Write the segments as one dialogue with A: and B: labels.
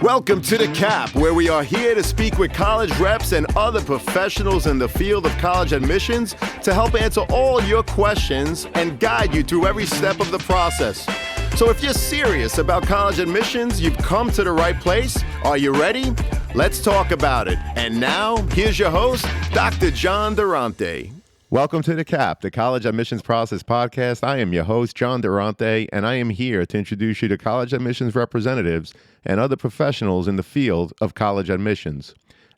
A: Welcome to The Cap, where we are here to speak with college reps and other professionals in the field of college admissions to help answer all your questions and guide you through every step of the process. So if you're serious about college admissions, you've come to the right place. Are you ready? Let's talk about it. And now, here's your host, Dr. John Durante. Welcome to The Cap, the College Admissions Process Podcast. I am your host, John Durante, and I am here to introduce you to college admissions representatives and other professionals in the field of college admissions.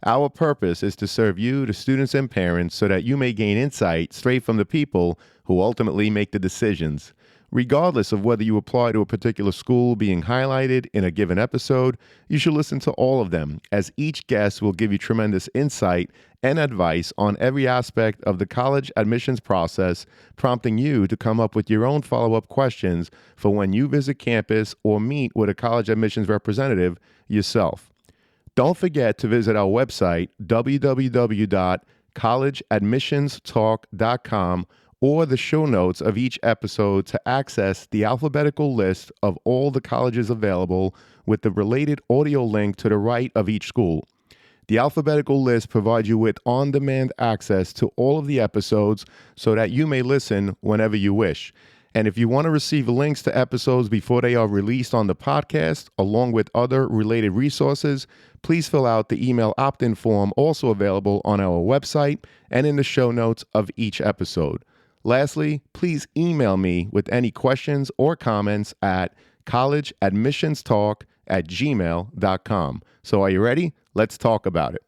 A: Our purpose is to serve you, the students and parents, so that you may gain insight straight from the people who ultimately make the decisions. Regardless of whether you apply to a particular school being highlighted in a given episode, you should listen to all of them, as each guest will give you tremendous insight and advice on every aspect of the college admissions process, prompting you to come up with your own follow-up questions for when you visit campus or meet with a college admissions representative yourself. Don't forget to visit our website, www.collegeadmissionstalk.com, or the show notes of each episode to access the alphabetical list of all the colleges available with the related audio link to the right of each school. The alphabetical list provides you with on-demand access to all of the episodes so that you may listen whenever you wish. And if you want to receive links to episodes before they are released on the podcast, along with other related resources, please fill out the email opt-in form also available on our website and in the show notes of each episode. Lastly, please email me with any questions or comments at collegeadmissionstalk@gmail.com. So are you ready? Let's talk about it.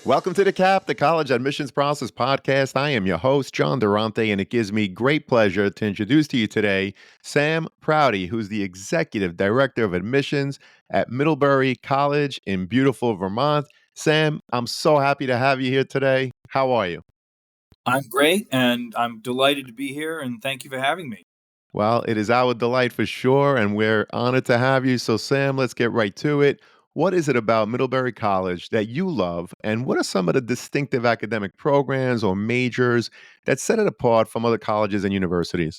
A: Welcome to The Cap, the College Admissions Process Podcast. I am your host, John Durante, and it gives me great pleasure to introduce to you today Sam Prouty, who's the Executive Director of Admissions at Middlebury College in beautiful Vermont. Sam, I'm so happy to have you here today. How are you?
B: I'm great, and I'm delighted to be here, and thank you for having me.
A: Well, it is our delight for sure, and we're honored to have you. So, Sam, let's get right to it. What is it about Middlebury College that you love, and what are some of the distinctive academic programs or majors that set it apart from other colleges and universities?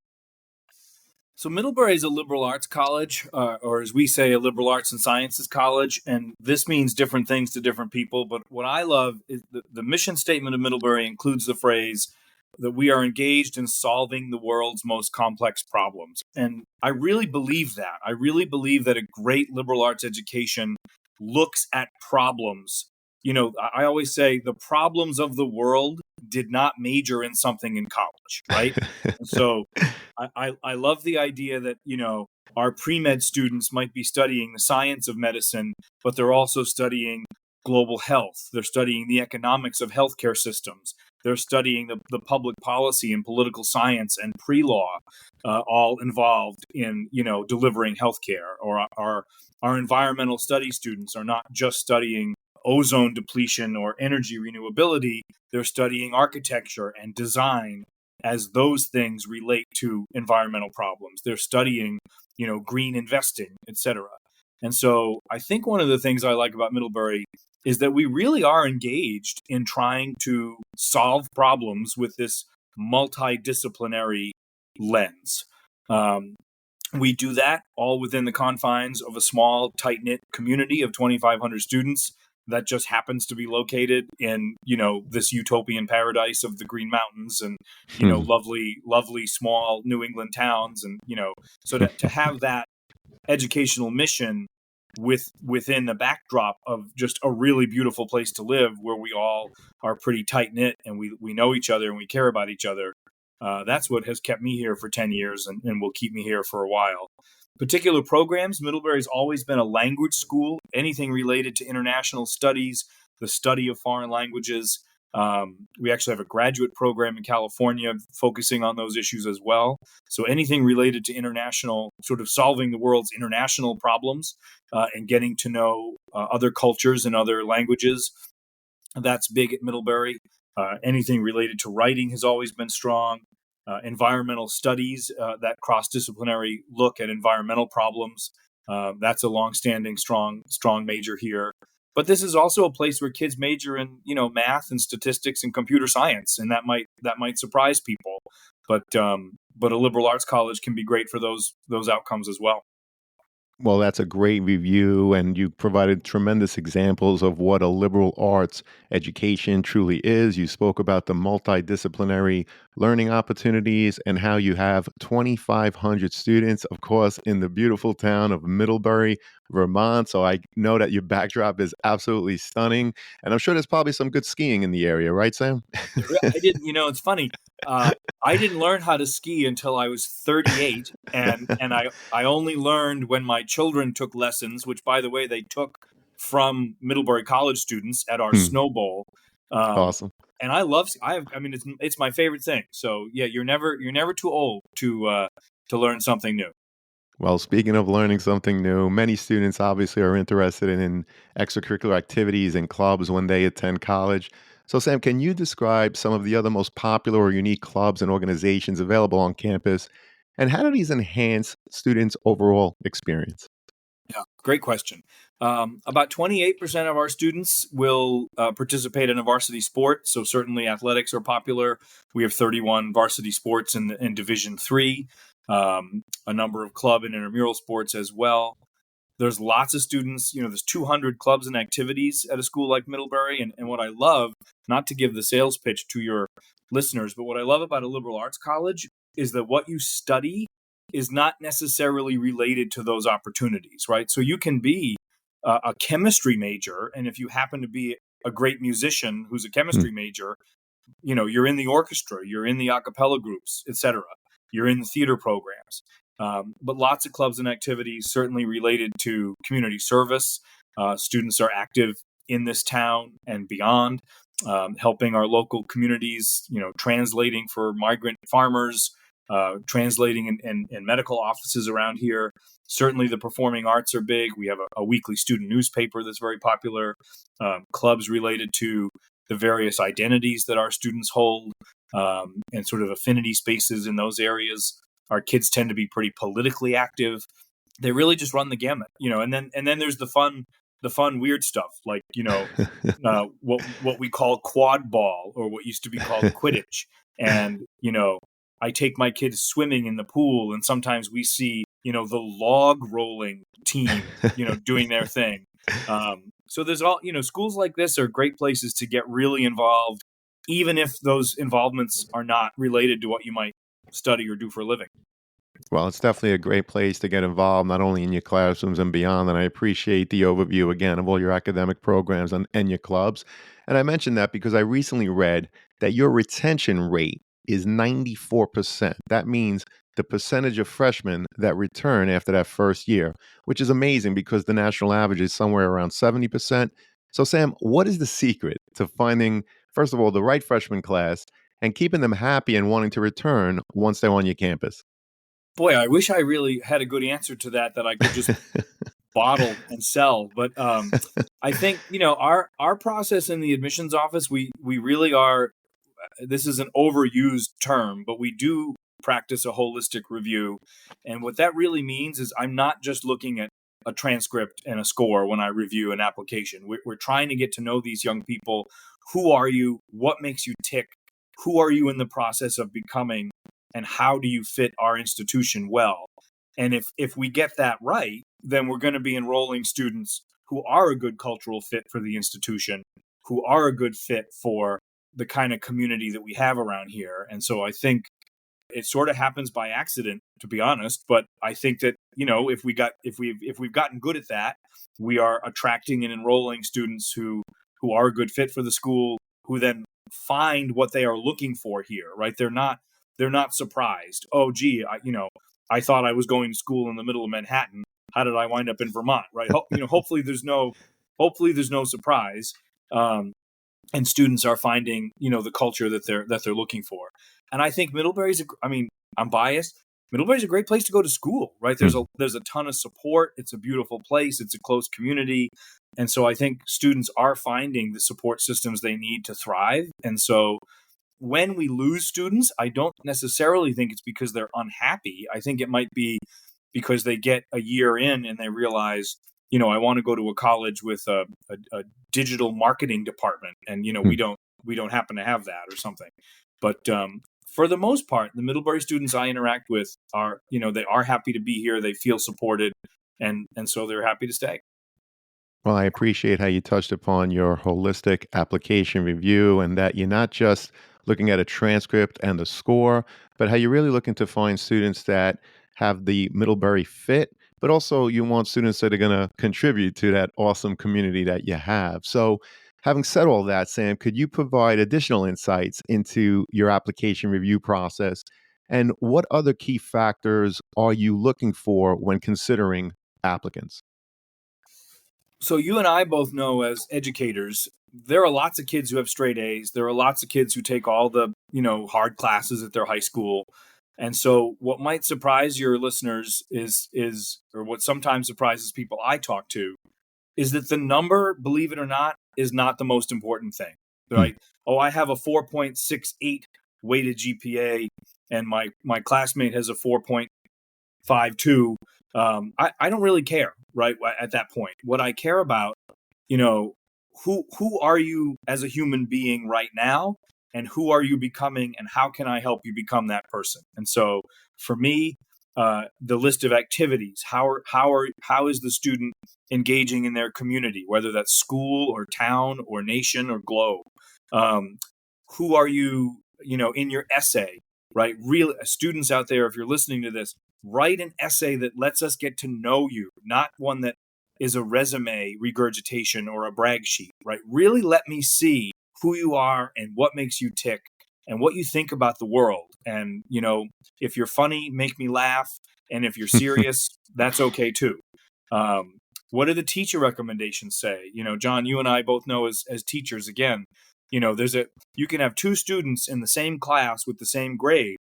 B: So Middlebury is a liberal arts college, or as we say, a liberal arts and sciences college, and this means different things to different people. But what I love is the mission statement of Middlebury includes the phrase that we are engaged in solving the world's most complex problems. And I really believe that. I really believe that a great liberal arts education looks at problems. You know, I always say the problems of the world did not major in something in college, right? So I love the idea that, you know, our pre-med students might be studying the science of medicine, but they're also studying global health. They're studying the economics of healthcare systems. They're studying the public policy and political science and pre-law, all involved in, you know, delivering healthcare. Or our environmental studies students are not just studying ozone depletion or energy renewability. They're studying architecture and design as those things relate to environmental problems. They're studying, you know, green investing, etc. And so I think one of the things I like about Middlebury is that we really are engaged in trying to solve problems with this multidisciplinary lens. We do that all within the confines of a small, tight-knit community of 2,500 students that just happens to be located in, you know, this utopian paradise of the Green Mountains and, you know, lovely small New England towns. And, you know, so to have that educational mission within the backdrop of just a really beautiful place to live where we all are pretty tight knit and we know each other and we care about each other. That's what has kept me here for 10 years and will keep me here for a while. Particular programs, Middlebury's always been a language school, anything related to international studies, the study of foreign languages. We actually have a graduate program in California focusing on those issues as well. So anything related to international, sort of solving the world's international problems and getting to know other cultures and other languages, that's big at Middlebury. Anything related to writing has always been strong. Environmental studies, that cross-disciplinary look at environmental problems. That's a long-standing, strong major here. But this is also a place where kids major in, you know, math and statistics and computer science, and that might surprise people. But a liberal arts college can be great for those outcomes as well.
A: Well, that's a great review, and you provided tremendous examples of what a liberal arts education truly is. You spoke about the multidisciplinary learning opportunities and how you have 2,500 students, of course, in the beautiful town of Middlebury, Vermont. So I know that your backdrop is absolutely stunning, and I'm sure there's probably some good skiing in the area, right, Sam?
B: I didn't, it's funny. Uh, I didn't learn how to ski until I was 38, and I only learned when my children took lessons, which, by the way, they took from Middlebury College students at our
A: Hmm,
B: snow bowl. Um,
A: awesome.
B: and I love. I mean, it's my favorite thing. So yeah, you're never too old to learn something new.
A: Well, speaking of learning something new, many students obviously are interested in extracurricular activities and clubs when they attend college. So, Sam, can you describe some of the other most popular or unique clubs and organizations available on campus? And how do these enhance students' overall experience?
B: Yeah, great question. About 28% of our students will participate in a varsity sport. So certainly athletics are popular. We have 31 varsity sports in Division Three, a number of club and intramural sports as well. There's lots of students, there's 200 clubs and activities at a school like Middlebury. And what I love, not to give the sales pitch to your listeners, but what I love about a liberal arts college is that what you study is not necessarily related to those opportunities, right? So you can be a chemistry major, and if you happen to be a great musician who's a
A: Hmm.
B: chemistry major, you're in the orchestra, you're in the a cappella groups, etc. You're in the theater programs. But lots of clubs and activities certainly related to community service. Students are active in this town and beyond, helping our local communities, translating for migrant farmers, translating in medical offices around here. Certainly, the performing arts are big. We have a weekly student newspaper that's very popular, clubs related to the various identities that our students hold, and sort of affinity spaces in those areas. Our kids tend to be pretty politically active. They really just run the gamut, and then there's the fun weird stuff like what we call quad ball, or what used to be called Quidditch. And I take my kids swimming in the pool, and sometimes we see the log rolling team doing their thing. So there's all, schools like this are great places to get really involved, even if those involvements are not related to what you might study or do for a living.
A: Well, it's definitely a great place to get involved, not only in your classrooms and beyond. And I appreciate the overview again of all your academic programs and your clubs. And I mentioned that because I recently read that your retention rate is 94%. That means the percentage of freshmen that return after that first year, which is amazing because the national average is somewhere around 70%. So, Sam, what is the secret to finding, first of all, the right freshman class and keeping them happy and wanting to return once they're on your campus?
B: Boy, I wish I really had a good answer to that I could just bottle and sell. But I think our process in the admissions office, we really are. This is an overused term, but we do practice a holistic review, and what that really means is I'm not just looking at a transcript and a score when I review an application. We're trying to get to know these young people. Who are you? What makes you tick? Who are you in the process of becoming? And how do you fit our institution well? And if we get that right, then we're going to be enrolling students who are a good cultural fit for the institution, who are a good fit for the kind of community that we have around here. And so I think it sort of happens by accident, to be honest. But I think that if we've gotten good at that, we are attracting and enrolling students who are a good fit for the school, who then find what they are looking for here. Right? They're not surprised. Oh, gee, I thought I was going to school in the middle of Manhattan. How did I wind up in Vermont? Right? Hopefully there's no surprise. Um, and students are finding the culture that they're looking for. And I think I mean, I'm biased. Middlebury's a great place to go to school, right? there's a
A: Hmm.
B: there's a ton of support. It's a beautiful place. It's a close community. And so I think students are finding the support systems they need to thrive. And so when we lose students, I don't necessarily think it's because they're unhappy. I think it might be because they get a year in and they realize, I want to go to a college with a digital marketing department, and we don't happen to have that or something. But for the most part, the Middlebury students I interact with are, they are happy to be here. They feel supported. and so they're happy to stay.
A: Well, I appreciate how you touched upon your holistic application review and that you're not just looking at a transcript and the score, but how you're really looking to find students that have the Middlebury fit, but also you want students that are going to contribute to that awesome community that you have. So, having said all that, Sam, could you provide additional insights into your application review process? And what other key factors are you looking for when considering applicants?
B: So you and I both know as educators, there are lots of kids who have straight A's. There are lots of kids who take all the, hard classes at their high school. And so what might surprise your listeners is or what sometimes surprises people I talk to is that the number, believe it or not, is not the most important thing.
A: Hmm.
B: Right? Oh, I have a 4.68 weighted GPA and my classmate has a 4.52. I don't really care, right? At that point, what I care about, you know, who are you as a human being right now, and who are you becoming, and how can I help you become that person? And so, for me, the list of activities, how is the student engaging in their community, whether that's school or town or nation or globe? Um, who are you, in your essay, right? Real students out there, if you're listening to this, write an essay that lets us get to know you, not one that is a resume regurgitation or a brag sheet, right? Really let me see who you are and what makes you tick and what you think about the world. And, if you're funny, make me laugh. And if you're serious, that's okay too. What do the teacher recommendations say? John, you and I both know as teachers, again, you can have two students in the same class with the same grade,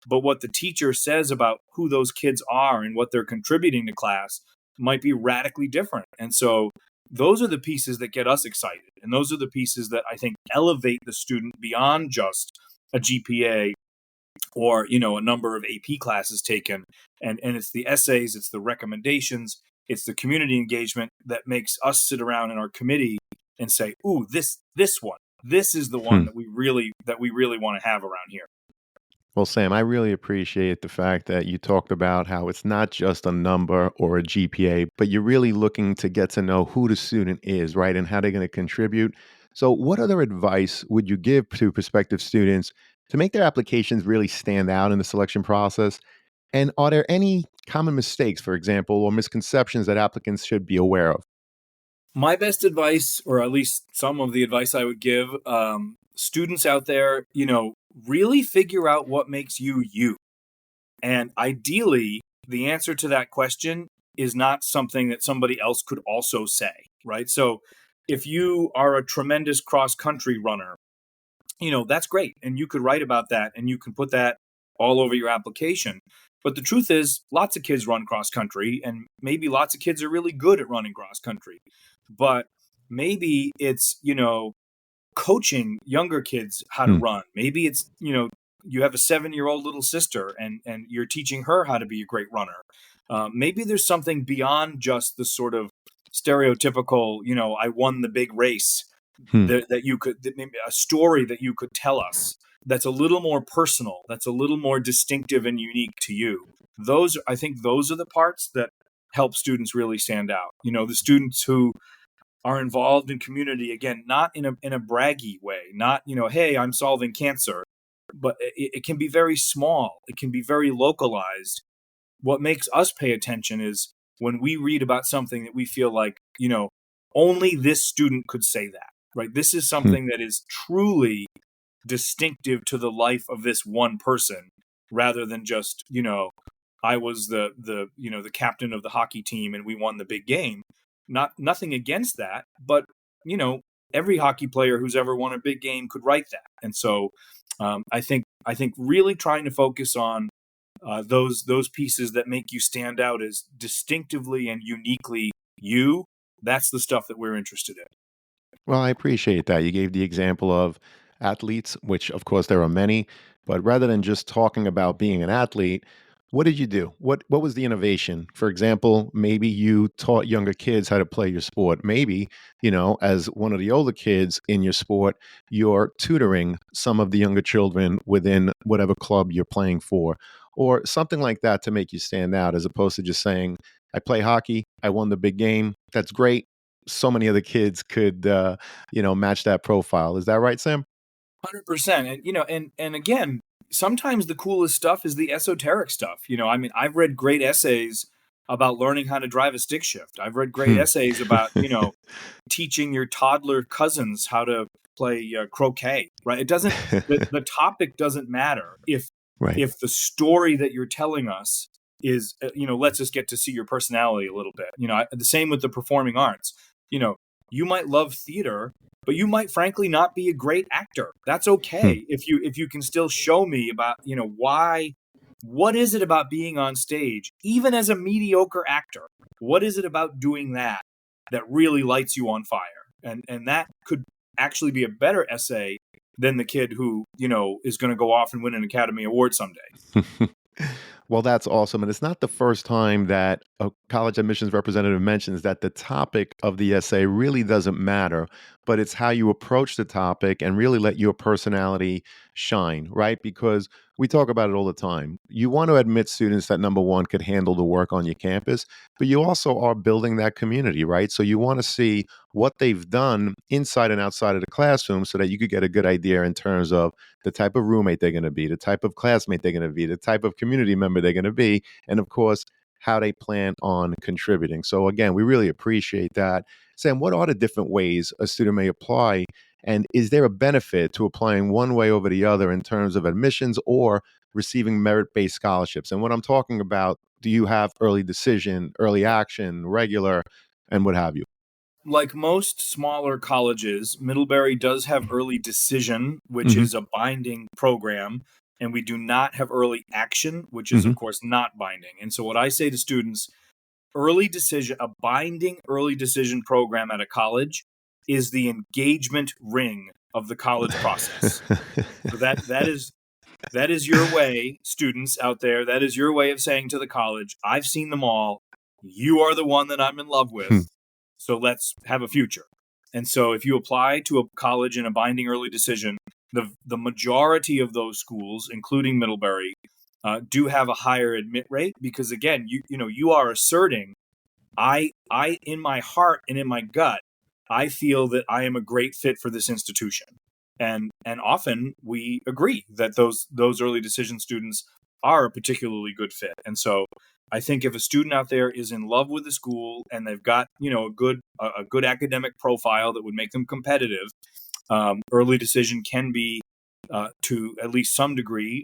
B: but what the teacher says about who those kids are and what they're contributing to class might be radically different. And so those are the pieces that get us excited. And those are the pieces that I think elevate the student beyond just a GPA or, a number of AP classes taken. And it's the essays, it's the recommendations, it's the community engagement that makes us sit around in our committee and say, ooh, this one, this is the one
A: Hmm.
B: that we really want to have around here.
A: Well, Sam, I really appreciate the fact that you talked about how it's not just a number or a GPA, but you're really looking to get to know who the student is, right? And how they're going to contribute. So, what other advice would you give to prospective students to make their applications really stand out in the selection process? And are there any common mistakes, for example, or misconceptions that applicants should be aware of?
B: My best advice, or at least some of the advice I would give students out there, really figure out what makes you you. And ideally, the answer to that question is not something that somebody else could also say, right? So if you are a tremendous cross country runner, that's great. And you could write about that and you can put that all over your application. But the truth is, lots of kids run cross country, and maybe lots of kids are really good at running cross country. But maybe it's, coaching younger kids how to
A: Hmm.
B: run. Maybe it's, you have a 7-year-old little sister and you're teaching her how to be a great runner. Maybe there's something beyond just the sort of stereotypical, I won the big race
A: Hmm.
B: that you could, that maybe a story that you could tell us that's a little more personal, that's a little more distinctive and unique to you. I think those are the parts that help students really stand out. The students who are involved in community, again, not in a braggy way, not, hey, I'm solving cancer, but it can be very small, it can be very localized. What makes us pay attention is when we read about something that we feel like, only this student could say that, right? This is
A: Hmm.
B: something that is truly distinctive to the life of this one person, rather than just, I was the captain of the hockey team and we won the big game. Nothing against that, but you know every hockey player who's ever won a big game could write that. And so I think really trying to focus on those pieces that make you stand out as distinctively and uniquely you. That's the stuff that we're interested in.
A: Well, I appreciate that. You gave the example of athletes, which of course there are many, but rather than just talking about being an athlete, what did you do? What was the innovation? For example, maybe you taught younger kids how to play your sport. Maybe, as one of the older kids in your sport, you're tutoring some of the younger children within whatever club you're playing for. or something like that to make you stand out, as opposed to just saying, I play hockey, I won the big game. That's great. So many other kids could, match that profile. Is that right, Sam?
B: 100%. And again, sometimes the coolest stuff is the esoteric stuff. I mean, I've read great essays about learning how to drive a stick shift. I've read great
A: Hmm.
B: essays about, teaching your toddler cousins how to play croquet, right? The topic doesn't matter
A: Right.
B: if the story that you're telling us is, lets us get to see your personality a little bit. The same with the performing arts. You know, you might love theater, but you might frankly not be a great actor. That's
A: Hmm.
B: okay if you can still show me about, why, what is it about being on stage, even as a mediocre actor? What is it about doing that really lights you on fire? And that could actually be a better essay than the kid who, is going to go off and win an Academy Award someday.
A: Well, that's awesome. And it's not the first time that a college admissions representative mentions that the topic of the essay really doesn't matter, but it's how you approach the topic and really let your personality shine, right? Because we talk about it all the time. You want to admit students that, number one, could handle the work on your campus, but you also are building that community, right? So you want to see what they've done inside and outside of the classroom so that you could get a good idea in terms of the type of roommate they're going to be, the type of classmate they're going to be, the type of community member they're going to be, and of course, how they plan on contributing. So, again, we really appreciate that. Sam, what are the different ways a student may apply? And is there a benefit to applying one way over the other in terms of admissions or receiving merit based scholarships? And what I'm talking about, do you have early decision, early action, regular, and what have you?
B: Like most smaller colleges, Middlebury does have early decision, which
A: Hmm.
B: is a binding program, and we do not have early action, which is,
A: Hmm.
B: of course, not binding. And so, what I say to students, early decision, a binding early decision program at a college is the engagement ring of the college process. So that is your way, students out there. That is your way of saying to the college, I've seen them all. You are the one that I'm in love with. So let's have a future. And so if you apply to a college in a binding early decision, the majority of those schools, including Middlebury, do have a higher admit rate because again, you are asserting I in my heart and in my gut, I feel that I am a great fit for this institution. And often we agree that those early decision students are a particularly good fit. And so I think if a student out there is in love with the school and they've got, a good academic profile that would make them competitive, early decision can be to at least some degree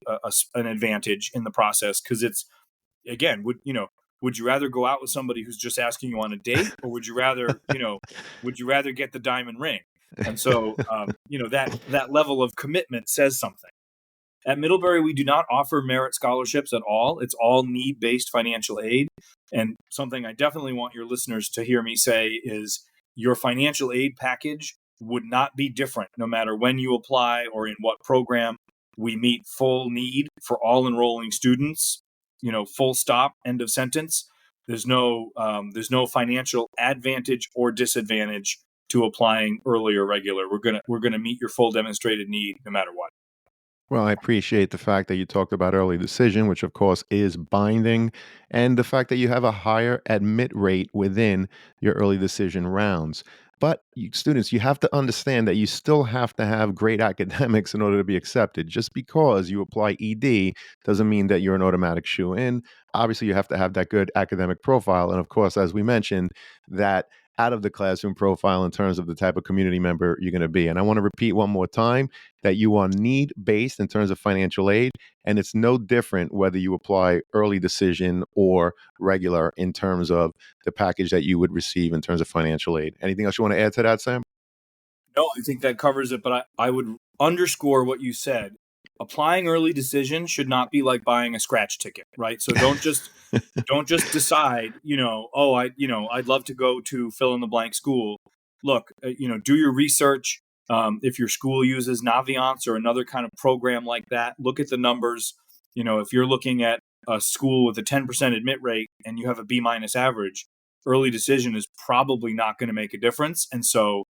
B: an advantage in the process because it's again would you rather go out with somebody who's just asking you on a date or would you rather get the diamond ring? And so that level of commitment says something. At Middlebury, we do not offer merit scholarships at all. It's all need based financial aid. And something I definitely want your listeners to hear me say is your financial aid package would not be different no matter when you apply or in what program. We meet full need for all enrolling students, full stop, end of sentence. There's no financial advantage or disadvantage to applying early or regular. We're gonna meet your full demonstrated need no matter what.
A: Well, I appreciate the fact that you talked about early decision, which of course is binding, and the fact that you have a higher admit rate within your early decision rounds. But students, you have to understand that you still have to have great academics in order to be accepted. Just because you apply ED doesn't mean that you're an automatic shoe in. Obviously, you have to have that good academic profile. And of course, as we mentioned, that out of the classroom profile in terms of the type of community member you're going to be. And I want to repeat one more time that you are need based in terms of financial aid. And it's no different whether you apply early decision or regular in terms of the package that you would receive in terms of financial aid. Anything else you want to add to that, Sam?
B: No, I think that covers it, but I would underscore what you said. Applying early decision should not be like buying a scratch ticket, right? So don't just decide, I'd love to go to fill in the blank school. Look, do your research. If your school uses Naviance or another kind of program like that, look at the numbers. If you're looking at a school with a 10% admit rate and you have a B minus average, early decision is probably not going to make a difference. And so,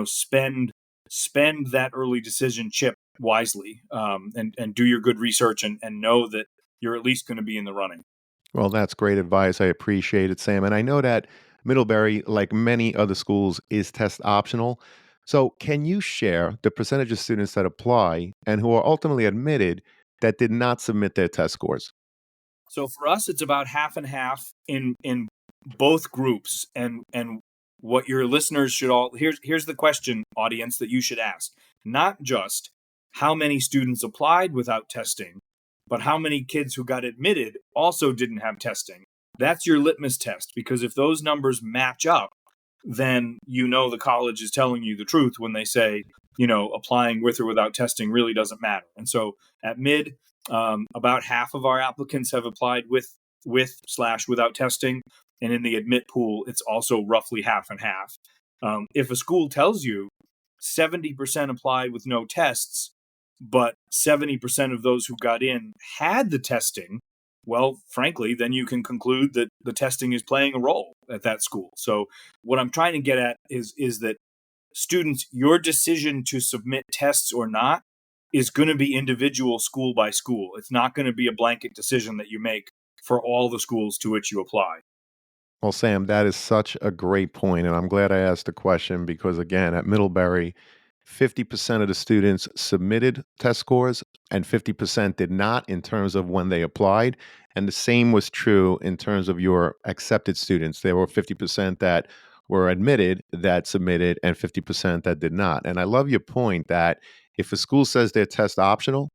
B: spend that early decision chip wisely, and do your good research and know that you're at least going to be in the running.
A: Well, that's great advice. I appreciate it, Sam. And I know that Middlebury, like many other schools, is test optional. So, can you share the percentage of students that apply and who are ultimately admitted that did not submit their test scores?
B: So for us, it's about half and half in both groups. And what your listeners should all here's the question, audience, that you should ask. Not just how many students applied without testing, but how many kids who got admitted also didn't have testing. That's your litmus test, because if those numbers match up, then the college is telling you the truth when they say, applying with or without testing really doesn't matter. And so at mid, about half of our applicants have applied with/without testing, and in the admit pool, it's also roughly half and half. If a school tells you 70% applied with no tests, but 70% of those who got in had the testing, well, frankly, then you can conclude that the testing is playing a role at that school. So what I'm trying to get at is that students, your decision to submit tests or not is going to be individual school by school. It's not going to be a blanket decision that you make for all the schools to which you apply.
A: Well, Sam, that is such a great point, and I'm glad I asked the question because, again, at Middlebury, 50% of the students submitted test scores and 50% did not in terms of when they applied. And the same was true in terms of your accepted students. There were 50% that were admitted that submitted and 50% that did not. And I love your point that if a school says they're test optional,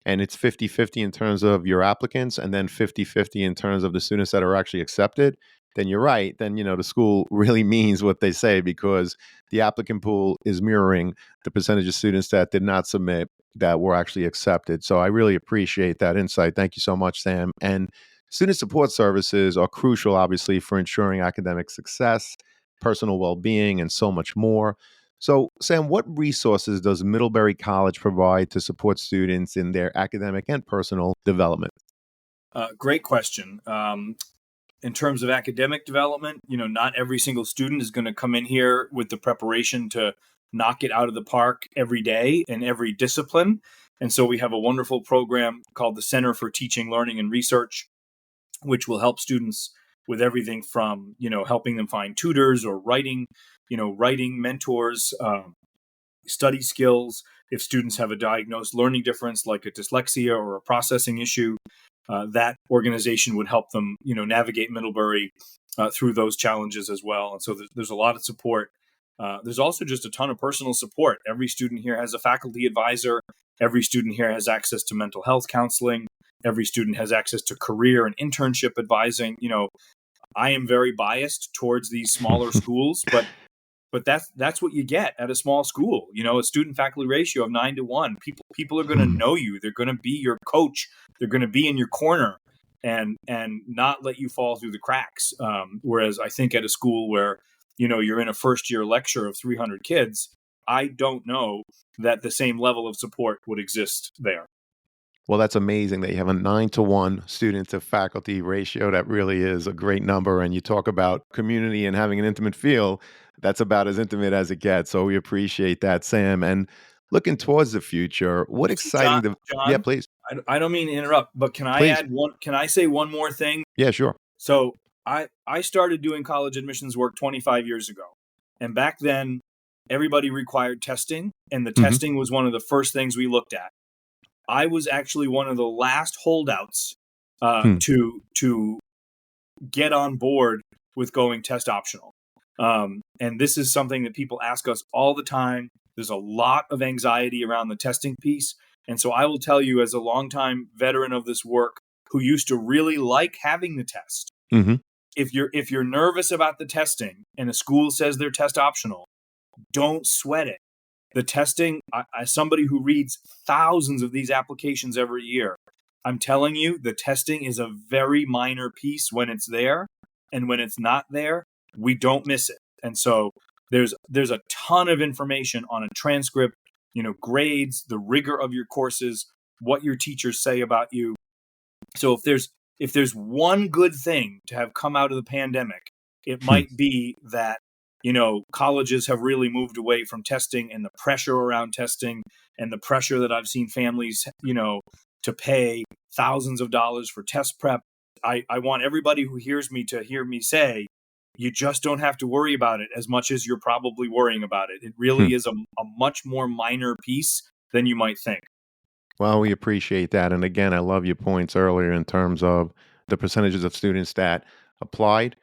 A: and it's 50-50 in terms of your applicants and then 50-50 in terms of the students that are actually accepted, then you're right. Then, the school really means what they say because the applicant pool is mirroring the percentage of students that did not submit that were actually accepted. So I really appreciate that insight. Thank you so much, Sam. And student support services are crucial, obviously, for ensuring academic success, personal well-being, and so much more. So, Sam, what resources does Middlebury College provide to support students in their academic and personal development?
B: Great question. In terms of academic development, not every single student is going to come in here with the preparation to knock it out of the park every day in every discipline. And so we have a wonderful program called the Center for Teaching, Learning, and Research, which will help students with everything from, helping them find tutors or writing mentors, study skills. If students have a diagnosed learning difference like a dyslexia or a processing issue, that organization would help them, navigate Middlebury through those challenges as well. And so there's a lot of support. There's also just a ton of personal support. Every student here has a faculty advisor. Every student here has access to mental health counseling. Every student has access to career and internship advising. I am very biased towards these smaller schools, but that's what you get at a small school. A student faculty ratio of 9-to-1. People are going to know you. They're going to be your coach. They're going to be in your corner and not let you fall through the cracks. Whereas I think at a school where you're in a first year lecture of 300 kids, I don't know that the same level of support would exist there.
A: Well, that's amazing that you have a 9-to-1 student to faculty ratio. That really is a great number. And you talk about community and having an intimate feel. That's about as intimate as it gets. So we appreciate that, Sam. And looking towards the future, what exciting yeah,
B: John,
A: please.
B: I don't mean to interrupt, but can I
A: Please.
B: add one? Can I say one more thing?
A: Yeah, sure.
B: So I started doing college admissions work 25 years ago, and back then everybody required testing, and the testing was one of the first things we looked at. I was actually one of the last holdouts to get on board with going test optional. And this is something that people ask us all the time. There's a lot of anxiety around the testing piece. And so I will tell you, as a longtime veteran of this work who used to really like having the test, if you're nervous about the testing and a school says they're test optional, don't sweat it. The testing, as somebody who reads thousands of these applications every year, I'm telling you, the testing is a very minor piece when it's there. And when it's not there, we don't miss it. And so there's a ton of information on a transcript, grades, the rigor of your courses, what your teachers say about you. So if there's one good thing to have come out of the pandemic, it might be that colleges have really moved away from testing and the pressure around testing and the pressure that I've seen families, to pay thousands of dollars for test prep. I want everybody who hears me to hear me say, you just don't have to worry about it as much as you're probably worrying about it. It really is a much more minor piece than you might think.
C: Well, we appreciate that. And again, I love your points earlier in terms of the percentages of students that applied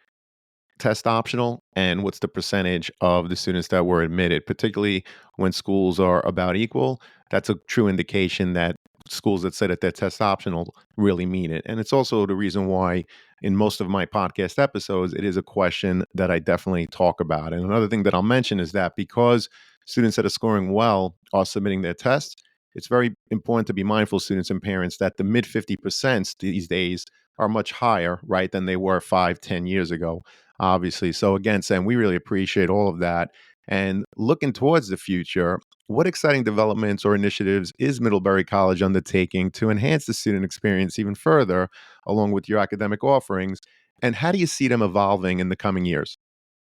C: test optional and what's the percentage of the students that were admitted, particularly when schools are about equal. That's a true indication that schools that say that they're test optional really mean it. And it's also the reason why in most of my podcast episodes, it is a question that I definitely talk about. And another thing that I'll mention is that because students that are scoring well are submitting their tests, it's very important to be mindful, students and parents, that the mid 50% these days are much higher, right, than they were 5, 10 years ago, obviously. So again, Sam, we really appreciate all of that. And looking towards the future, what exciting developments or initiatives is Middlebury College undertaking to enhance the student experience even further, along with your academic offerings? And how do you see them evolving in the coming years?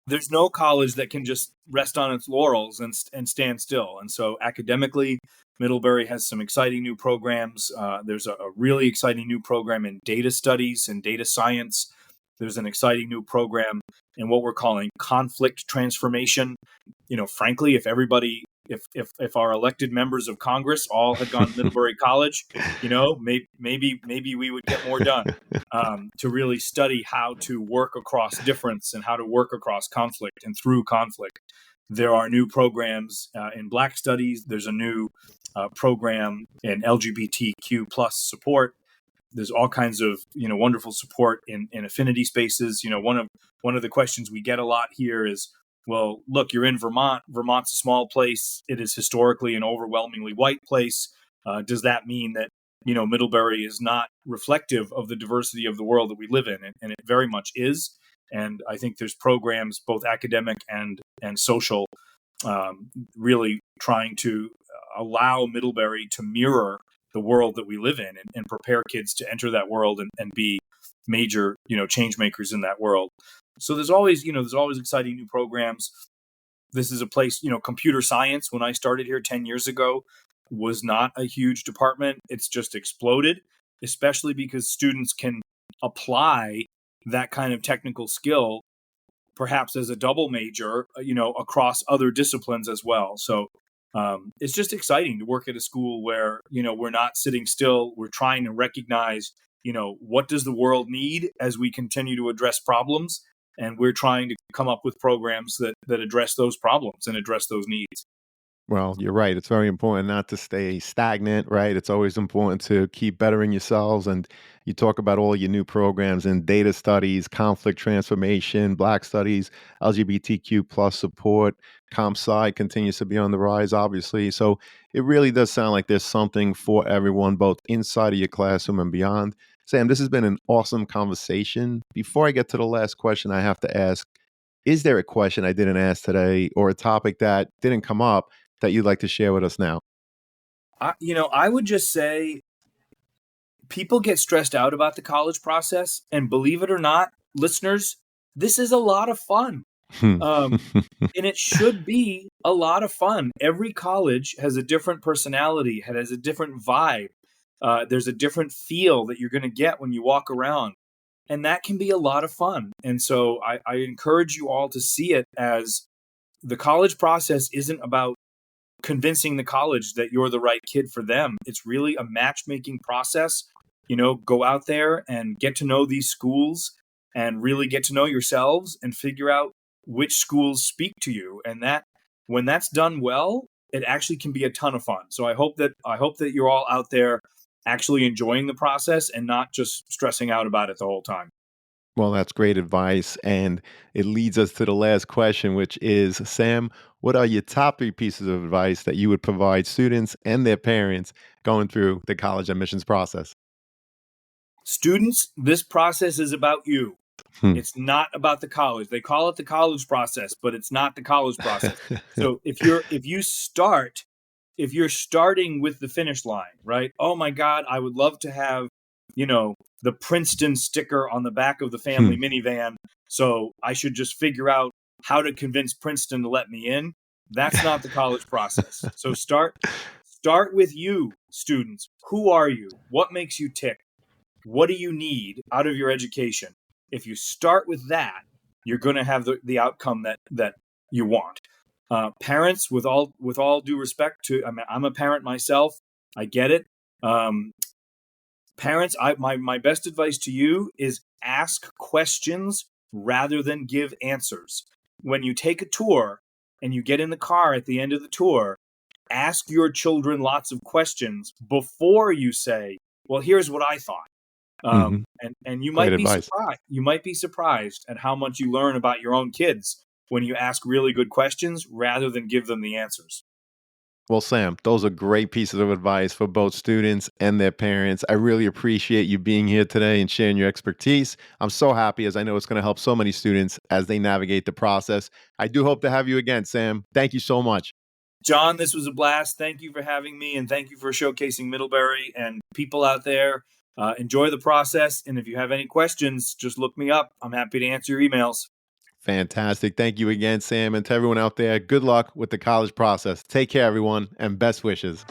B: There's no college that can just rest on its laurels and stand still. And so academically, Middlebury has some exciting new programs. There's a really exciting new program in data studies and data science. There's an exciting new program in what we're calling conflict transformation. Frankly, if our elected members of Congress all had gone to Middlebury College, maybe we would get more done, to really study how to work across difference and how to work across conflict and through conflict. There are new programs in Black Studies. There's a new program in LGBTQ plus support. There's all kinds of wonderful support in affinity spaces. One of the questions we get a lot here is, well, look, you're in Vermont. Vermont's a small place. It is historically an overwhelmingly white place. Does that mean that Middlebury is not reflective of the diversity of the world that we live in? And it very much is. And I think there's programs, both academic and social, really trying to allow Middlebury to mirror the world that we live in and prepare kids to enter that world and be major, change makers in that world. So there's always exciting new programs. This is a place, computer science, when I started here 10 years ago, was not a huge department. It's just exploded, especially because students can apply that kind of technical skill perhaps as a double major, across other disciplines as well. So it's just exciting to work at a school where, we're not sitting still. We're trying to recognize, what does the world need as we continue to address problems? And we're trying to come up with programs that address those problems and address those needs.
C: Well, you're right. It's very important not to stay stagnant, right? It's always important to keep bettering yourselves. And you talk about all your new programs in data studies, conflict transformation, Black studies, LGBTQ plus support. Comp sci continues to be on the rise, obviously. So it really does sound like there's something for everyone, both inside of your classroom and beyond. Sam, this has been an awesome conversation. Before I get to the last question, I have to ask, is there a question I didn't ask today or a topic that didn't come up that you'd like to share with us now?
B: I would just say people get stressed out about the college process, and believe it or not, listeners, this is a lot of fun.
C: Hmm.
B: And it should be a lot of fun. Every college has a different personality, has a different vibe. There's a different feel that you're going to get when you walk around. And that can be a lot of fun. And so I encourage you all to see it as the college process isn't about convincing the college that you're the right kid for them. It's really a matchmaking process. Go out there and get to know these schools and really get to know yourselves and figure out which schools speak to you. And that when that's done well, it actually can be a ton of fun. So I hope that you're all out there actually enjoying the process and not just stressing out about it the whole time.
C: Well, that's great advice. And it leads us to the last question, which is, Sam, what are your top 3 pieces of advice that you would provide students and their parents going through the college admissions process?
B: Students, this process is about you.
C: Hmm.
B: It's not about the college. They call it the college process, but it's not the college process. So if you're starting with the finish line, right? Oh my God, I would love to have, the Princeton sticker on the back of the family minivan. So I should just figure out how to convince Princeton to let me in. That's not the college process. So start start with you, students. Who are you? What makes you tick? What do you need out of your education? If you start with that, you're going to have the outcome that you want. Parents, with all due respect to, I'm a parent myself. I get it. Parents, my best advice to you is ask questions rather than give answers. When you take a tour and you get in the car at the end of the tour, ask your children lots of questions before you say, well, here's what I thought. And you might be surprised. You might be surprised at how much you learn about your own kids when you ask really good questions rather than give them the answers.
C: Well, Sam, those are great pieces of advice for both students and their parents. I really appreciate you being here today and sharing your expertise. I'm so happy, as I know it's going to help so many students as they navigate the process. I do hope to have you again, Sam. Thank you so much.
B: John, this was a blast. Thank you for having me, and thank you for showcasing Middlebury. And people out there, enjoy the process. And if you have any questions, just look me up. I'm happy to answer your emails.
C: Fantastic. Thank you again, Sam. And to everyone out there, good luck with the college process. Take care, everyone, and best wishes.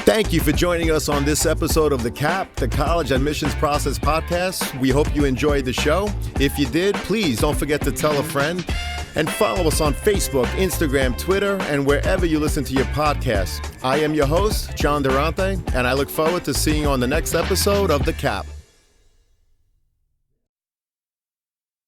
A: Thank you for joining us on this episode of the CAP, the College Admissions Process Podcast. We hope you enjoyed the show. If you did, please don't forget to tell a friend and follow us on Facebook, Instagram, Twitter, and wherever you listen to your podcasts. I am your host, John Durante, and I look forward to seeing you on the next episode of the CAP.